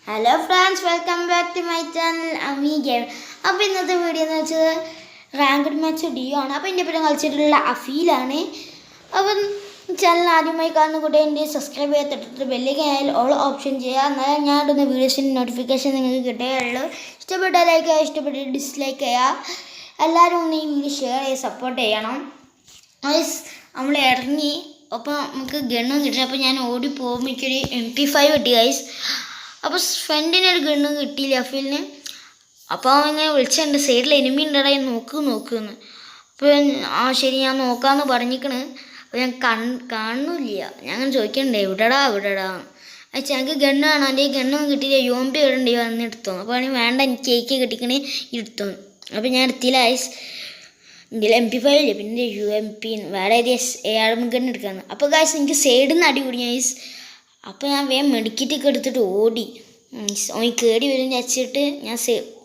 Hello friends, welcome back to my channel Ami game. അപ്പോൾ ഇന്നത്തെ video എന്ന് വെച്ചാൽ റാങ്ക്ഡ് മാച്ച് ഡിയോ ആണ്. അപ്പോൾ എൻ്റെ പേരും കളിച്ചിട്ടുള്ള അഫീലാണ്. അപ്പം ചാനൽ ആദ്യമായി കാണുന്ന കൂടെ എൻ്റെ സബ്സ്ക്രൈബ് ചെയ്യാൻ തൊട്ടിട്ട് ബെല്ലേക്ക് ആയാൽ ഓൾ ഓപ്ഷൻ ചെയ്യുക. എന്നാലും ഞാൻ ഇടുന്ന വീഡിയോസിൻ്റെ നോട്ടിഫിക്കേഷൻ നിങ്ങൾക്ക് കിട്ടുകയുള്ളൂ. ഇഷ്ടപ്പെട്ട ലൈക്ക് ചെയ്യുക, ഇഷ്ടപ്പെട്ട് ഡിസ്ലൈക്ക് ചെയ്യുക. എല്ലാവരും ഒന്ന് ഈ വീഡിയോ ഷെയർ ചെയ്ത് സപ്പോർട്ട് ചെയ്യണം. നമ്മൾ ഇറങ്ങി അപ്പോൾ നമുക്ക് ഗണ്ണും കിട്ടി. അപ്പോൾ ഞാൻ ഓടിപ്പോകുമ്പോൾ എനിക്കൊരു MP5 കിട്ടി ഗൈസ്. അപ്പോൾ ഫ്രണ്ടിനൊരു ഗണ്ണും കിട്ടിയില്ല അഫീലിന്. അപ്പോൾ ഇങ്ങനെ വിളിച്ചിട്ടുണ്ട്, സൈഡിൽ എനിമി ഉണ്ടടാ നോക്കുന്ന്. അപ്പോൾ ശരി ഞാൻ നോക്കാമെന്ന് പറഞ്ഞിരിക്കണ്. അപ്പോൾ ഞാൻ കാണുന്നില്ല. ഞാൻ അങ്ങനെ ചോദിക്കണ്ടേ എവിടെടാ അച്ഛാ എനിക്ക് ഗണ്ണ് കാണാം. എൻ്റെ ഗണ്ണൊന്നും കിട്ടിയില്ല. UMP ഇടണ്ടേ വന്ന് എടുത്തോ. അപ്പോൾ ആണെങ്കിൽ വേണ്ട, എനിക്ക് കേക്ക് കിട്ടിക്കണേ എടുത്തോ. അപ്പോൾ ഞാൻ എടുത്തില്ല ഐസ്. ഇതിൽ MP5 ഇല്ലേ, പിന്നെ UMP വേറെ AR ഗണ്ണ് എടുക്കാന്ന്. അപ്പോൾ ഗൈസ് എനിക്ക് സൈഡിൽ നിന്ന് അടി കൂടി ഗൈസ്. അപ്പോൾ ഞാൻ വേഗം മെഡിക്കറ്റൊക്കെ എടുത്തിട്ട് ഓടി. ഓൻ കയറി വരും വെച്ചിട്ട് ഞാൻ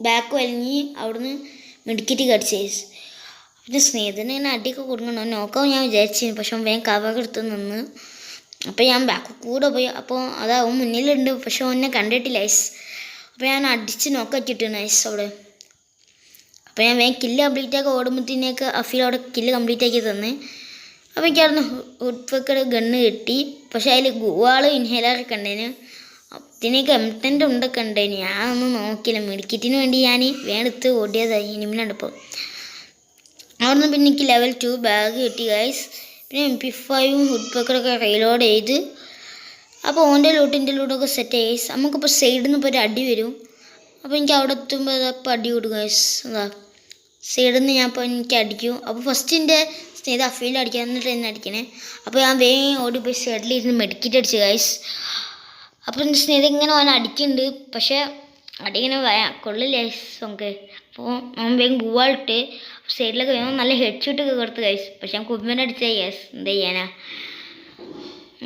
ബാക്ക് വലിഞ്ഞ് അവിടുന്ന് മെഡിക്കറ്റ് കടിച്ച് ഗൈസ്. പിന്നെ സ്നേഹിതന് ഇങ്ങനെ അടിയൊക്കെ കൊടുക്കണോ നോക്കാവും ഞാൻ വിചാരിച്ചിരുന്നു. പക്ഷെ വേഗം കവറൊക്കെ എടുത്ത് നിന്ന്. അപ്പോൾ ഞാൻ ബാക്ക് കൂടെ പോയി. അപ്പോൾ അതാവും മുന്നിലുണ്ട്, പക്ഷെ ഓനെ കണ്ടിട്ടില്ല ഐസ്. അപ്പോൾ ഞാൻ അടിച്ച് നോക്കിയിട്ടാണ് ഐസ് അവിടെ. അപ്പോൾ ഞാൻ വേഗം കില്ല് കംപ്ലീറ്റ് ആക്കി ഓടുമ്പോഴത്തേക്ക് അഫീൽ അവിടെ കില്ല് കംപ്ലീറ്റ് ആക്കി തന്ന്. അപ്പോൾ എനിക്ക് അവിടുന്ന് ഹുഡ് ഗണ്ണ് കിട്ടി. പക്ഷെ അതിൽ ഗുവാള് ഇൻഹേലറൊക്കെ ഉണ്ടേന്. ഇതിനൊക്കെ M10 ഉണ്ടൊക്കെ ഉണ്ടായിന്. ഞാനൊന്നും നോക്കിയില്ല. മെഡിക്കറ്റിന് വേണ്ടി ഞാൻ വേഗത്ത് ഓടിയതായി ഇനിമിനടുപ്പം. അവിടുന്ന് പിന്നെ എനിക്ക് level 2 ബാഗ് കിട്ടി ഗൈസ്. പിന്നെ MP5 ഹുഡ് റീലോഡ് ചെയ്ത്. അപ്പോൾ ഓൻ്റെ ലൂട്ടിൻ്റെ ലൂട്ടൊക്കെ സെറ്റ് ആയി. നമുക്കിപ്പോൾ സൈഡിൽ നിന്ന് ഇപ്പോൾ ഒരു അടി വരും. അപ്പോൾ എനിക്ക് അവിടെ എത്തുമ്പോൾ അതപ്പോൾ അടി കൊടുക്കും ഗൈസ്. എന്താ സൈഡിൽ നിന്ന് ഞാൻ ഇപ്പോൾ എനിക്ക് അടിക്കും. അപ്പോൾ ഫസ്റ്റ് എൻ്റെ സ്നേഹിത അഫീൽ അടിക്കാൻ, എന്നിട്ട് എന്നെ അടിക്കണേ. അപ്പോൾ ഞാൻ വേഗം ഓടിപ്പോയി സൈഡിലിരുന്ന് മെഡിക്കറ്റ് അടിച്ച് ഗൈസ്. അപ്പോൾ എൻ്റെ സ്നേഹിത ഇങ്ങനെ അവൻ അടിക്കുന്നുണ്ട്. പക്ഷേ അടിങ്ങനെ കൊള്ളില്ല ഗൈസ് നമുക്ക്. അപ്പോൾ അവൻ വേഗം ഗുവാളിട്ട് സൈഡിലൊക്കെ വേണം നല്ല ഹെഡ് ഷൂട്ടൊക്കെ കൊടുത്ത് ഗൈസ്. പക്ഷെ ഞാൻ കുമ്മൻ അടിച്ചാൽ ഗൈസ് എന്താ ചെയ്യാനാ,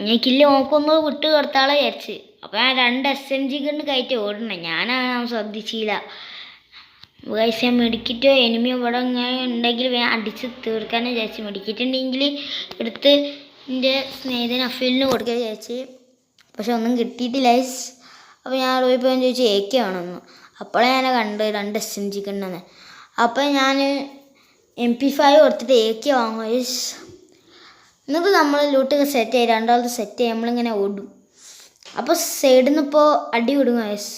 ഞാൻ കില്ല് നോക്കൊന്ന് വിട്ട് കൊടുത്താളെ വിചാരിച്ച്. അപ്പോൾ ഞാൻ 2 SMG ഗണ്ണ് കയറ്റി ഓടണേ. ഞാനാണ് ശ്രദ്ധിച്ചില്ല ഗൈസ്. ഞാൻ മെഡിക്കറ്റോ എനിമിയോ ഇവിടെ ഇങ്ങനെ ഉണ്ടെങ്കിൽ വേഗം അടിച്ച് തീർക്കാനും വിചാരിച്ചു. മെഡിക്കറ്റ് ഉണ്ടെങ്കിൽ എടുത്ത് എൻ്റെ സ്നേഹിതന് അഫീലിന് കൊടുക്കാൻ വിചാരിച്ച്. പക്ഷെ ഒന്നും കിട്ടിയിട്ടില്ല ഗൈസ്. അപ്പോൾ ഞാൻ പോയപ്പോൾ ഞാൻ ചോദിച്ചു AK ആണെന്ന്. അപ്പോഴേ ഞാൻ കണ്ട് 2 SMG ഗണ്ണെന്ന്. അപ്പോൾ ഞാൻ MP5 കൊടുത്തിട്ട് AK വാങ്ങും ഗൈസ്. എന്നിട്ട് നമ്മൾ ലൂട്ടൊക്കെ സെറ്റ് ആയി, രണ്ടാമത്തെ സെറ്റ് ആയി നമ്മളിങ്ങനെ ഓടും. അപ്പോൾ സൈഡിൽ നിന്ന് ഇപ്പോൾ അടി വിടും ഗൈസ്.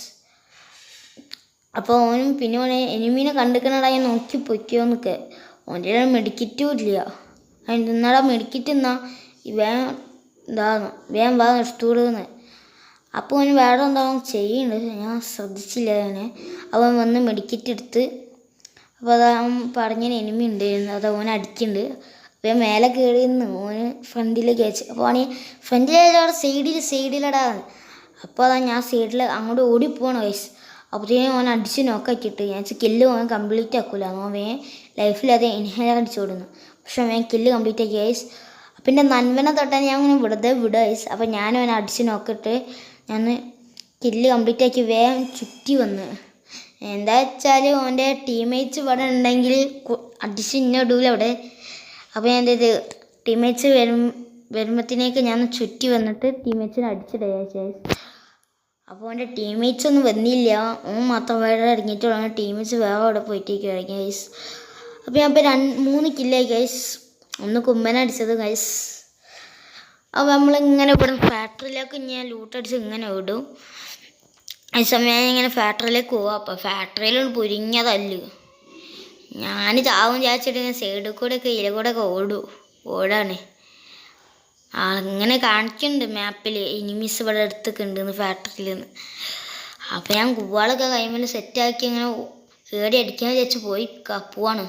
അപ്പോൾ ഓനും പിന്നെ ഓനെ എനിമീനെ കണ്ടിക്കണടാ ഞാൻ നോക്കി പൊയ്ക്കോന്നൊക്കെ. ഓൻ്റെ മെഡിക്കറ്റും ഇല്ല. എന്നാടാ മെഡിക്കറ്റ് എന്നാ വേഗം വേഗം വാ നിർത്തൂടുന്ന്. അപ്പോൾ അവന് വേറെ എന്താവും ചെയ്യുന്നുണ്ട്, ഞാൻ ശ്രദ്ധിച്ചില്ല അവനെ. അവൻ വന്ന് മെഡിക്കറ്റ് എടുത്ത്. അപ്പോൾ അത് അവൻ പറഞ്ഞൊരു എനിമി ഉണ്ടായിരുന്നു, അത് ഓൻ അടിക്കുന്നുണ്ട്. അപ്പോൾ മേലെ കയറി നിന്ന് ഓന് ഫ്രണ്ടിലേക്ക് അയച്ചു. അപ്പോൾ അവന് ഫ്രണ്ടിലവിടെ സൈഡിലടാന്ന്. അപ്പോൾ അതാ ഞാൻ സൈഡിൽ അങ്ങോട്ട് ഓടിപ്പോകണം വയസ്സ്. അപ്പോഴത്തേനും ഓൻ അടിച്ച് നോക്കാക്കിയിട്ട് ഞാൻ കില്ല് ഓൻ കംപ്ലീറ്റ് ആക്കില്ല. അവൻ വേഗം ലൈഫിൽ ഇൻഹേലർ അടിച്ചു കൊടുക്കുന്നു. പക്ഷെ വേഗം കില്ല് കംപ്ലീറ്റ് ആക്കി ഗൈസ്. പിന്നെ നൻവനെ തൊട്ടാൽ ഞാൻ അങ്ങനെ വിടുക ഗൈസ്. അപ്പോൾ ഞാൻ അവനെ അടിച്ച് നോക്കിയിട്ട് ഞാൻ കില്ല് കംപ്ലീറ്റ് ആക്കി വേഗം ചുറ്റി വന്ന്. എന്താ വെച്ചാൽ ഓൻ്റെ ടീംമേറ്റ്സ് ഇവിടെ ഉണ്ടെങ്കിൽ അടിച്ച് ഇന്നോടൂല അവിടെ. അപ്പോൾ ഞാൻ എന്ത് ചെയ്ത് ടീംമേറ്റ്സ് വരുമ്പോഴത്തേക്ക് ഞാൻ ചുറ്റി വന്നിട്ട് ടീംമേറ്റ്സിനെ അടിച്ചിടുക ഗൈസ്. അപ്പോൾ അവൻ്റെ ടീംമേറ്റ്സ് ഒന്നും വന്നില്ല, ഓൻ മാത്രം വേറെ ഇറങ്ങിയിട്ടുള്ള ടീംമേറ്റ്സ് വേറെ അവിടെ പോയിട്ടേക്ക് ഗൈസ്. അപ്പോൾ ഞാൻ ഇപ്പോൾ 3 കില്ലായി ഗൈസ്. ഒന്ന് കുമ്മനടിച്ചത് ഗൈസ്. അപ്പോൾ നമ്മളിങ്ങനെ ഇവിടെ ഫാക്ടറിയിലേക്ക് ഞാൻ ലൂട്ടടിച്ച് ഇങ്ങനെ വിടും. ഈ സമയം ഇങ്ങനെ ഫാക്ടറിയിലേക്ക് പോവാം. അപ്പോൾ ഫാക്ടറിയിൽ പൊരിഞ്ഞതല്ല. ഞാൻ ചാവും വിചാരിച്ചിട്ട് ഇങ്ങനെ സൈഡിൽ കൂടെയൊക്കെ കൂടെയൊക്കെ ഓടാണ്. അങ്ങനെ കാണിക്കുന്നുണ്ട് മാപ്പിൽ എനിമീസ് ഇവിടെ അടുത്തൊക്കെ ഉണ്ടെന്ന് ഫാക്ടറിയിൽ നിന്ന്. അപ്പോൾ ഞാൻ കുവാളൊക്കെ കൈമേൽ സെറ്റാക്കി അങ്ങനെ കയറി അടിക്കാൻ വിചാരിച്ച് പോയി പോവാണ്.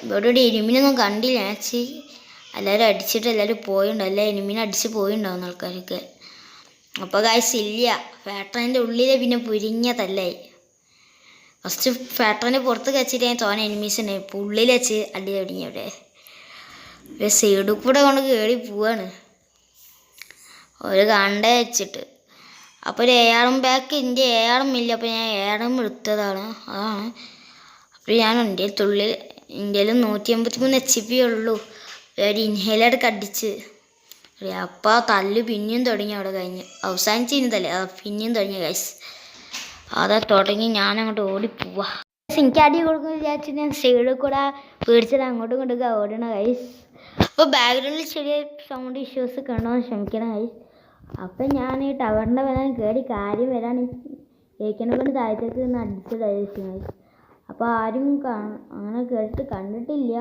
ഇവിടെ എനിമിനൊന്നും കണ്ടില്ല. ഞാച്ച് എല്ലാവരും അടിച്ചിട്ട് എല്ലാവരും പോയിണ്ടാവും, എല്ലാ എനിമിനെ അടിച്ച് പോയിണ്ടാവും ആൾക്കാരൊക്കെ. അപ്പോൾ ഗൈസ് ഇല്ല, ഫാക്ടറിൻ്റെ ഉള്ളിൽ പിന്നെ പൊരിഞ്ഞതല്ലായി. ഫസ്റ്റ് ഫാക്ടറിൻ്റെ പുറത്ത് വെച്ചിട്ട് ഞാൻ തോന്നെ എനിമീസ് ഉണ്ടായി. ഇപ്പോൾ ഉള്ളിൽ വെച്ച് അടി തുടങ്ങി. അവിടെ സൈഡിൽ കൂടെ കൊണ്ട് കയറി പോവാണ് ഒരു കണ്ട വെച്ചിട്ട്. അപ്പോൾ ഒരു AR ബാക്ക് എൻ്റെ AR ഇല്ല. അപ്പോൾ ഞാൻ AR എടുത്തതാണ്, അതാണ്. അപ്പോൾ ഞാൻ ഇന്ത്യയിൽ 183 HP ഉള്ളൂ. ഒരു ഇൻഹേലർ അടിച്ച് അപ്പം ആ തല്ല് പിന്നെയും തുടങ്ങി അവിടെ കഴിഞ്ഞ് അവസാനിച്ചിരുന്നതല്ലേ പിന്നെയും തുടങ്ങി ഗൈസ് അതാ തുടങ്ങി ഞാനങ്ങോട്ട് ഓടിപ്പോവാ. എനിക്ക് അടി കൊടുക്കുന്ന വിചാരിച്ചു ഞാൻ സൈഡിൽ കൂടെ പേടിച്ചിട്ട് അങ്ങോട്ടും ഇങ്ങോട്ടൊക്കെ ഓടണ ഗൈസ്. അപ്പോൾ ബാക്ക്ഗ്രൗണ്ടിൽ ചെറിയ സൗണ്ട് ഇഷ്യൂസ് കണ്ടോന്ന് ക്ഷമിക്കണം ഗൈസ്. അപ്പം ഞാൻ ഈ ടവറിൻ്റെ വരാൻ കയറി കാര്യം വരാൻ ഏക്കനെ കൊണ്ട് താഴത്തേക്ക് നിന്ന് അടിച്ചിട്ടായിരിക്കും ഗൈസ്. അപ്പോൾ ആരും അങ്ങനെ കേട്ടിട്ട് കണ്ടിട്ടില്ല.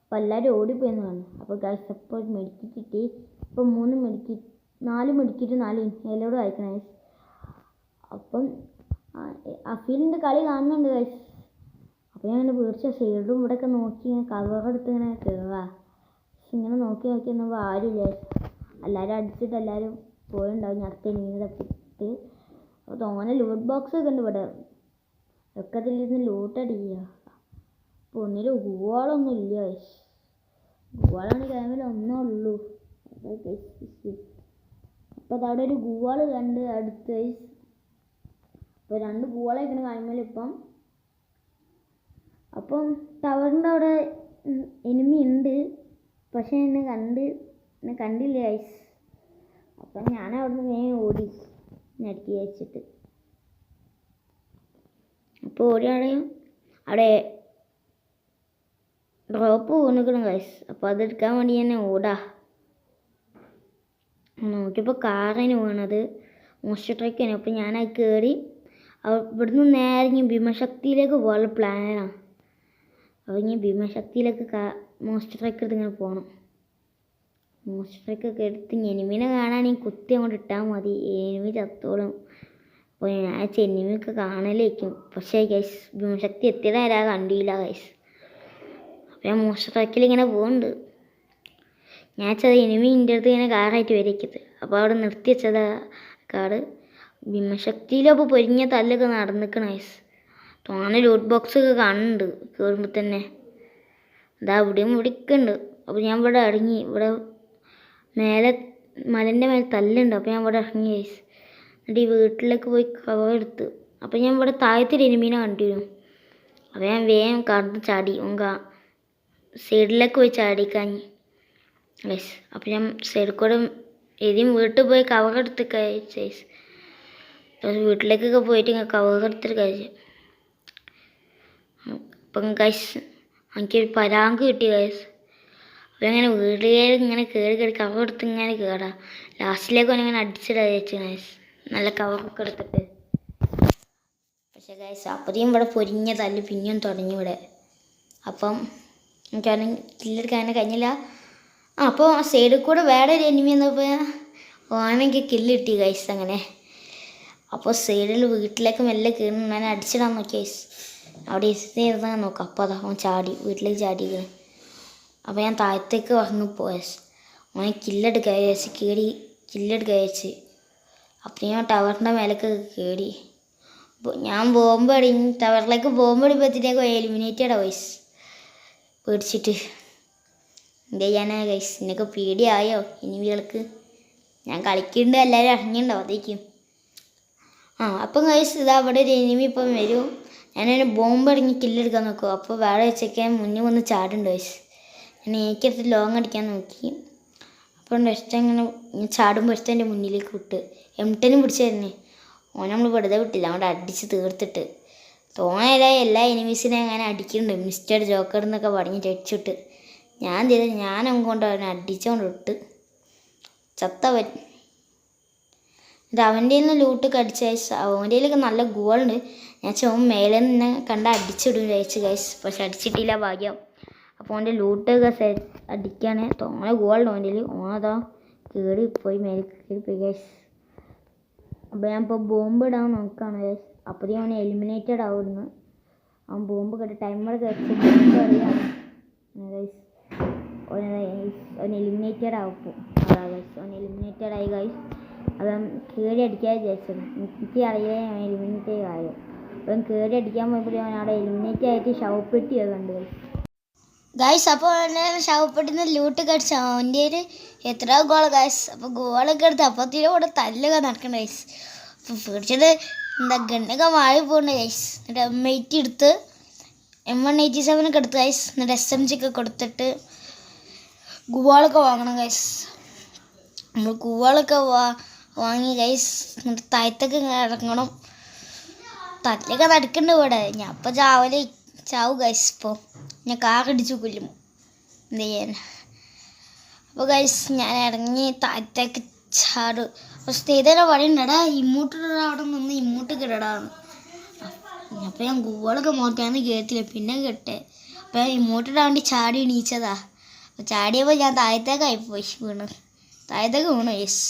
അപ്പോൾ എല്ലാവരും ഓടിപ്പോയെന്ന് കാണും. അപ്പോൾ ഗൈസ് അപ്പോൾ മെഡിക്കറ്റ് കിട്ടി. ഇപ്പോൾ 4 മെഡിക്കറ്റ് 4 ഇൻഹേലറും അയക്കണം ഗൈസ്. അപ്പം അഫീലിൻ്റെ കളി കാണുന്നുണ്ട് ഗൈസ്. അപ്പോൾ ഞാൻ ഇങ്ങനെ പേടിച്ച സൈഡും ഇവിടെയൊക്കെ നോക്കി ഇങ്ങനെ കവറെടുത്ത് ഇങ്ങനെ കയറുക. പക്ഷെ ഇങ്ങനെ നോക്കി എന്നപ്പോൾ ആരുമില്ല. എല്ലാവരും അടിച്ചിട്ട് എല്ലാവരും പോയിണ്ടാവും. ഞാൻ അടുത്ത ഇങ്ങനെ തപ്പിട്ട് അപ്പോൾ തോന്നെ ലൂട്ട് ബോക്സ് ഒക്കെ ഉണ്ട് ഇവിടെ. ഒക്കെ അതിലിരുന്ന് ലൂട്ടടിക്കുക. അപ്പോൾ ഒന്നിലും ഗുവാളൊന്നും ഇല്ല ഗൈസ്. ഗുവാളാണ് ക്യാമിൽ ഒന്നേ ഉള്ളൂ. അപ്പോൾ അതവിടെ ഒരു ഗുവാള് കണ്ട് അടുത്ത് ഗൈസ്. അപ്പോൾ 2 ഗുവാളായിരിക്കണം ക്യാമിൽ ഇപ്പം. അപ്പം ടവറിൻ്റെ അവിടെ എനിമി ഉണ്ട്. പക്ഷേ എന്നെ കണ്ടില്ല ഗൈസ്. അപ്പം ഞാൻ അവിടെ നിന്ന് വേഗം ഓടി ഞെടുക്കി വെച്ചിട്ട്. അപ്പോൾ ഒരാളെയും അവിടെ ഡ്രോപ്പ് വീണിക്കണം ഗൈസ്. അപ്പോൾ അതെടുക്കാൻ വേണ്ടി തന്നെ ഓടാ നോക്കിയപ്പോൾ കാറിന് വീണത് മോസ്റ്റർ ട്രക്കാണ്. അപ്പോൾ ഞാനത് കയറി ഇവിടുന്ന് നേരെ ഭീമശക്തിയിലേക്ക് പോകാനുള്ള പ്ലാനാണ്. അപ്പോൾ ഇനി ഭീമശക്തിയിലേക്ക് മോസ്റ്റർ ട്രക്ക് എടുത്ത് ഇങ്ങനെ പോകണം. മോസ്റ്റർ ട്രക്കൊക്കെ എടുത്ത് എനിമീനെ കാണാണെങ്കിൽ കുത്തി അങ്ങോട്ട് ഇട്ടാൽ മതി. എനിമി ചത്തോളും. അപ്പോൾ ഞാൻ എനിമിയൊക്കെ കാണലേക്കും. പക്ഷേ ഗൈസ് ഭീമശക്തി എത്തിയതാരാ കണ്ടില്ല ഗൈസ്. അപ്പോൾ ഞാൻ മോസ്റ്റർ ട്രക്കിൽ ഇങ്ങനെ പോകുന്നുണ്ട്. ഞാൻ വെച്ചത് എനിമി എൻ്റെ അടുത്ത് ഇങ്ങനെ കാറായിട്ട് വരയ്ക്കത്. അപ്പോൾ അവിടെ നിർത്തി വെച്ചത് കാറ് ഭീമശക്തിയിലപ്പോൾ പൊരിഞ്ഞ തല്ലൊക്കെ നടന്നിക്കണം ഗൈസ്. തോന്നെ ലൂട്ട് ബോക്സ് ഒക്കെ കാണുന്നുണ്ട് കയറുമ്പോൾ തന്നെ. ഇതാ ഇവിടെയും ഉണ്ട്. അപ്പോൾ ഞാൻ ഇവിടെ ഇറങ്ങി. ഇവിടെ മേലെ മലൻ്റെ മേലെ തല്ലുണ്ട്. അപ്പോൾ ഞാൻ ഇവിടെ ഇറങ്ങി ഗൈസ്. എന്നിട്ട് ഈ വീട്ടിലേക്ക് പോയി കവർ എടുത്ത്. അപ്പോൾ ഞാൻ ഇവിടെ താഴത്തൊരു എനിമീനെ കണ്ടിരുന്നു. അപ്പോൾ ഞാൻ വേഗം കടന്ന് ചാടി സൈഡിലേക്ക് പോയി ചാടിക്കാഞ്ഞ് ഗൈസ്. അപ്പോൾ ഞാൻ സൈഡിൽ കൂടെ ഏതെങ്കിലും വീട്ടിൽ പോയി കവർ എടുത്ത് കഴിച്ചു ഗൈസ്. വീട്ടിലേക്കൊക്കെ പോയിട്ട് കവർ എടുത്തിട്ട് കഴിച്ചു. അപ്പം ഗൈസ് എനിക്കൊരു പരാങ്ക് കിട്ടി ഗൈസ്. അപ്പോൾ ഇങ്ങനെ വീട്ടിൽ ഇങ്ങനെ കയറി കവർ എടുത്ത് ഇങ്ങനെ കയറാം. ലാസ്റ്റിലേക്ക് ഇങ്ങനെ അടിച്ചിട്ട് കഴിച്ചു ഗൈസ്. നല്ല കവറൊക്കെ എടുത്തിട്ട്. പക്ഷേ ഗൈസ് അപ്പോഴേയും ഇവിടെ പൊരിഞ്ഞ തല്ല് പിന്നെയും തുടങ്ങി ഇവിടെ. അപ്പം എനിക്കാണെങ്കിൽ കില്ലെടുക്കാൻ കഴിഞ്ഞില്ല. അപ്പോൾ സൈഡിൽ കൂടെ വേറെ ഒരു എനിമി എന്നപ്പോൾ ഓനെനിക്ക് കില്ല് കിട്ടി ഗൈസ്. അങ്ങനെ അപ്പോൾ സൈഡിൽ വീട്ടിലേക്ക് മെല്ലെ കയറി ഞാൻ അടിച്ചിടാൻ നോക്കി ഗൈസ്. അവിടെ ഇരുന്ന് നോക്കാം. അപ്പോൾ അതാ അവൻ ചാടി വീട്ടിലേക്ക് ചാടിയിരിക്കുന്നു. അപ്പോൾ ഞാൻ താഴത്തേക്ക് വന്ന് പോയ ഓനെ കില്ലെടുക്കുക വിചാരിച്ച് കില്ലെടുക്കുക വിചാരിച്ച്. അപ്പോൾ ഞാൻ ടവറിൻ്റെ മേലേക്ക് കയറി. അപ്പോൾ ഞാൻ ടവറിലേക്ക് പോകുമ്പോഴത്തേക്ക് എലിമിനേറ്റഡ് വോയിസ് പേടിച്ചിട്ട്. എന്ത് ചെയ്യാനാ ഗൈസ്. എന്നൊക്കെ പേടിയായോ എനിമികൾക്ക്. ഞാൻ കളിക്കുന്നുണ്ട് എല്ലാവരും അറിഞ്ഞിട്ടുണ്ടാവും അതേക്കും. അപ്പം ഗൈസ് ഇതാ അവിടെ ഒരു എനിമി ഇപ്പം വരും. ഞാനതിന് ബോംബ് ഇറങ്ങി കില്ലെടുക്കാൻ നോക്കും. അപ്പോൾ വേറെ വെച്ചേക്കാൻ മുന്നേ വന്ന് ചാടുണ്ട് ഗൈസ്. ഞാൻ എനിക്കടുത്ത് ലോങ് അടിക്കാൻ നോക്കി. അപ്പോൾ ഇഷ്ടം ഇങ്ങനെ ചാടുമ്പോൾ ഇഷ്ടം എൻ്റെ മുന്നിലേക്ക് വിട്ട് M10 പിടിച്ചായിരുന്നേ. ഓനെ നമ്മൾ വെറുതെ വിട്ടില്ല. അവിടെ അടിച്ച് തീർത്തിട്ട് തോന്നല എല്ലാ എനിമീസിനെ അങ്ങനെ അടിക്കുന്നുണ്ട്. മിസ്റ്റർ ജോക്കർ എന്നൊക്കെ പറഞ്ഞിട്ട് അടിച്ചിട്ട് ഞാൻ അങ്ങോട്ട് അവനെ അടിച്ചുകൊണ്ട് ഇട്ട് ചത്തവൻ. ഇത് അവൻ്റെ നിന്ന് ലൂട്ടൊക്കെ അടിച്ച ഗൈസ്. അവൻ്റെ കയ്യിലൊക്കെ നല്ല ഗോളുണ്ട്. ഞാൻ ചോദിച്ചു മേലെ നിന്ന് കണ്ട അടിച്ചിടും വിചാരിച്ചു ഗൈസ്. പക്ഷെ അടിച്ചിട്ടില്ല ഭാഗ്യം. അപ്പോൾ അവൻ്റെ ലൂട്ടൊക്കെ അടിക്കാണ്. തോന്നെ ഗോളുണ്ട് അവൻ്റെ കയ്യിൽ. ഓനതാ കയറി പോയി മേലെ കയറി പോയി ഗൈസ്. അപ്പോൾ ഞാൻ ഇപ്പോൾ ബോംബ് ഇടാൻ നോക്കുകയാണ് ഗൈസ്. അപ്പോഴേക്കും അവൻ എലിമിനേറ്റഡ് ആവുന്നു. അവൻ ബോംബ് കെട്ടി ടൈമർ കയറ്റി ബോംബ് അറിയാം ഗൈസ്. അവൻ എലിമിനേറ്റഡ് ആവും. അതാ ഗൈസ് അവൻ എലിമിനേറ്റഡ് ആയി ഗൈസ്. അവൻ കയറി അടിക്കാൻ വിചാരിച്ചത്. എനിക്ക് അറിയാൻ അവൻ എലിമിനേറ്റഡ് ആയോ. അപ്പം കയറി അടിക്കാൻ പോയപ്പോൾ അവൻ അവിടെ എലിമിനേറ്റ് ആയിട്ട് ശവപ്പെട്ടിയൊക്കെ കണ്ടു ഗൈസ്. ഗൈസ് അപ്പോൾ ശവപ്പെട്ടിന്ന് ലൂട്ട് കടിച്ചു. അവൻ്റെ ഒരു എത്ര ഗോൾ ഗൈസ്. അപ്പോൾ ഗോളൊക്കെ എടുത്ത് അപ്പത്തിൻ്റെ കൂടെ തല്ലൊക്കെ നടക്കണ്ട ഗൈസ്. അപ്പോൾ പേടിച്ചത് ഗണ്ണൊക്കെ വാഴി പോകണ്ട ഗൈസ്. എന്നിട്ട് M80 എടുത്ത് M187 ഒക്കെ എടുത്ത് ഗൈസ്. എന്നിട്ട് SMG ഒക്കെ കൊടുത്തിട്ട് ഗുവാളൊക്കെ വാങ്ങണം ഗൈസ്. നമ്മൾ കൂവളൊക്കെ വാങ്ങി ഗൈസ്. എന്നിട്ട് താഴത്തൊക്കെ ഇറങ്ങണം. തല്ലൊക്കെ നടക്കുന്നുണ്ട് ഇവിടെ. ഞാൻ ഇപ്പോൾ ചാവും ഗൈസ്. ഇപ്പോൾ ഞാൻ കാറടിച്ചു കൊല്ലും, എന്ത് ചെയ്യാൻ. അപ്പോൾ ഗൈസ് ഞാൻ ഇറങ്ങി താഴത്തേക്ക് ചാടും. അപ്പോൾ സ്ഥിരം പറയുന്നുണ്ടടാ ഇമ്മൂട്ടിടാ, അവിടെ നിന്ന് ഇമ്മൂട്ട് കിടടാന്ന്. അപ്പോൾ ഞാൻ കൂവളൊക്കെ മോട്ടാന്ന് കേട്ടില്ല, പിന്നെ കേട്ടെ. അപ്പോൾ ഇമ്മൂട്ടിടാൻ വേണ്ടി ചാടി എണീച്ചതാ. അപ്പോൾ ചാടിയപ്പോൾ ഞാൻ താഴത്തേക്കായിപ്പോയി വീണ്. താഴത്തേക്ക് വീണു യെസ്.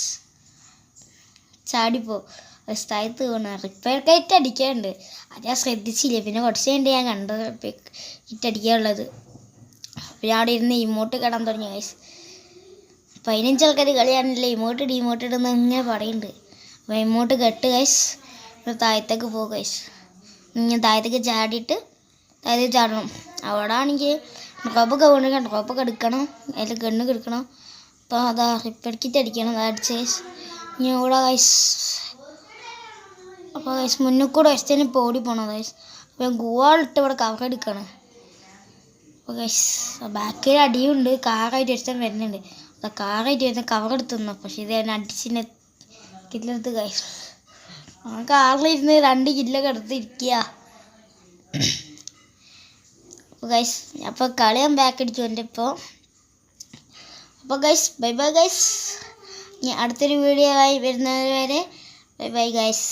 ചാടിപ്പോ താഴത്ത് വീണ്. റിപ്പയർ കൈറ്റ് അടിക്കാനുണ്ട്, അത് ഞാൻ ശ്രദ്ധിച്ചില്ല. പിന്നെ കുറച്ച് കഴിഞ്ഞിട്ട് ഞാൻ കണ്ടത് കിറ്റ് അടിക്കാനുള്ളത്. അപ്പോൾ ഞാൻ അവിടെ ഇരുന്ന് ഇമോട്ട് കിടാൻ തുടങ്ങി ഗൈസ്. 15 ആൾക്കാർ കളിയാണല്ലേ ഇമോട്ട് ഡിമോട്ട് ഇടുന്ന ഇങ്ങനെ പറയുന്നുണ്ട്. അപ്പോൾ ഇമോട്ട് കെട്ട് ഗൈസ്. താഴത്തേക്ക് പോകും ഗൈസ്. ഞാൻ താഴത്തേക്ക് ചാടിയിട്ട് താഴത്തേക്ക് ചാടണം. അവിടെ ആണെങ്കിൽ ഡ്രോപ്പൊക്കെ വീണിട്ട് ഡ്രോപ്പൊക്കെ എടുക്കണം, അതിൽ ഗണ്ണ് എടുക്കണം. അപ്പോൾ അതാ റിപ്പയർ കിറ്റ് അടിക്കണം, അത് അടിച്ച് ഗൈസ്. ഞാൻ ഇവിടെ ഗൈസ്. അപ്പോൾ ഗൈസ് മുന്നിൽ കൂടെ വെസ്റ്റേന് ഇപ്പോൾ ഓടി പോകണം ഗൈസ്. അപ്പോൾ ഞാൻ ഗുവാളിട്ട് ഇവിടെ കവർ എടുക്കണം. അപ്പോൾ ഗൈസ് ബാക്കിൽ അടിയുണ്ട്, കാറായിട്ട് വെച്ചാൽ വരുന്നുണ്ട്. അപ്പോൾ കാറായിട്ട് വരുന്ന കവർ എടുത്ത് തന്നു. പക്ഷേ ഇത് ഞാൻ അടിച്ചിനെ കില്ലെടുത്ത് ഗൈസ്. ആ കാറിലിരുന്ന് 2 കില്ലൊക്കെ എടുത്തിരിക്കുക. അപ്പോൾ ഗൈസ് അപ്പോൾ കളി ഞാൻ ബാക്ക് അടിച്ചു എൻ്റെ ഇപ്പോൾ. അപ്പോൾ ഗൈസ് ബൈ ബൈ ഗൈസ്. ഞാൻ അടുത്തൊരു വീഡിയോ ആയി വരുന്നത് വരെ ബൈ ബൈ ഗൈസ്.